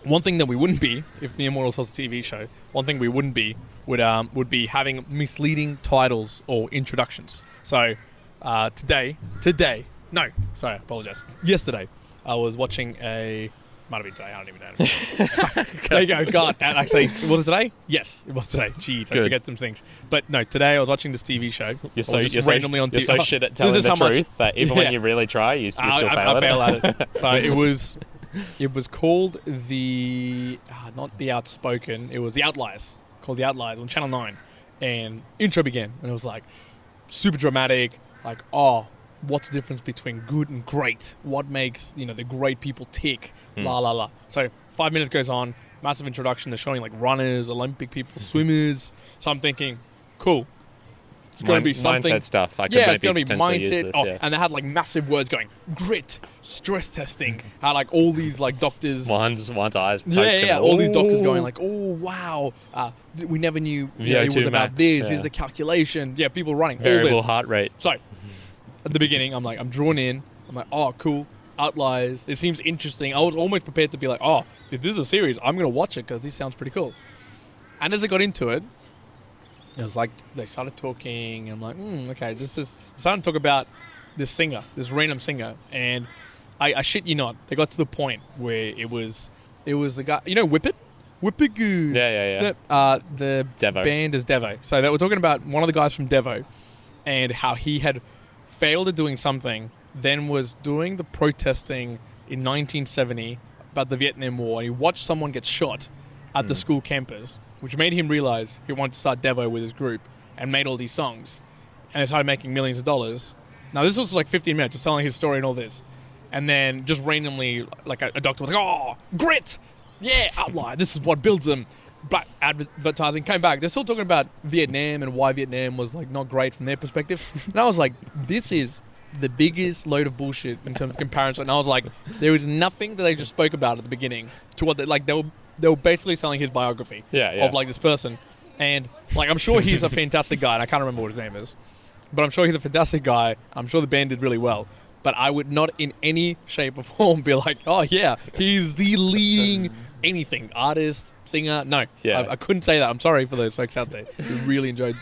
one thing that we wouldn't be, if Mere Mortals was a TV show, one thing we wouldn't be would be having misleading titles or introductions. So yesterday, I was watching might have been today, I don't even know. There you go, God. Actually, was it today? Yes, it was today. Jeez, I forget some things. But no, today I was watching this TV show. You're so shit at telling the truth that even when you really try, you still fail at it. I fail at it. So it was called not The Outspoken, it was The Outliers. Called The Outliers on Channel 9. And intro began, and it was like super dramatic, like, what's the difference between good and great? What makes, the great people tick? La, la, la. So 5 minutes goes on, massive introduction. They're showing like runners, Olympic people, swimmers. So I'm thinking, cool. It's going to be something. Mindset stuff. It's going to be mindset. And they had like massive words going, grit, stress testing. Had like all these like doctors. One's eyes. All these doctors going like, oh, wow. We never knew it was about this. Here's the calculation. Yeah, people running. Variable all this. Heart rate. So at the beginning, I'm drawn in. I'm like, oh, cool. Outliers. It seems interesting. I was almost prepared to be like, if this is a series, I'm going to watch it because this sounds pretty cool. And as I got into it, it was like they started talking. And I'm like, okay, they started to talk about this singer, this random singer. And I shit you not, they got to the point where it was the guy, Whip It? Whip It Good. Yeah. The Devo. Band is Devo. So they were talking about one of the guys from Devo and how he had failed at doing something, then was doing the protesting in 1970 about the Vietnam War, and he watched someone get shot at the school campus, which made him realize he wanted to start Devo with his group and made all these songs. And they started making millions of dollars. Now, this was like 15 minutes, just telling his story and all this. And then just randomly, like a doctor was like, grit! Yeah, Outlier, this is what builds them. But advertising came back. They're still talking about Vietnam and why Vietnam was like not great from their perspective. And I was like, this is the biggest load of bullshit in terms of comparison. And I was like, there is nothing that they just spoke about at the beginning to what they were basically selling his biography of like this person. And like, I'm sure he's a fantastic guy, and I can't remember what his name is, but I'm sure he's a fantastic guy. I'm sure the band did really well. But I would not in any shape or form be like, oh yeah, he's the leading anything, artist, singer. No, I couldn't say that. I'm sorry for those folks out there who really enjoyed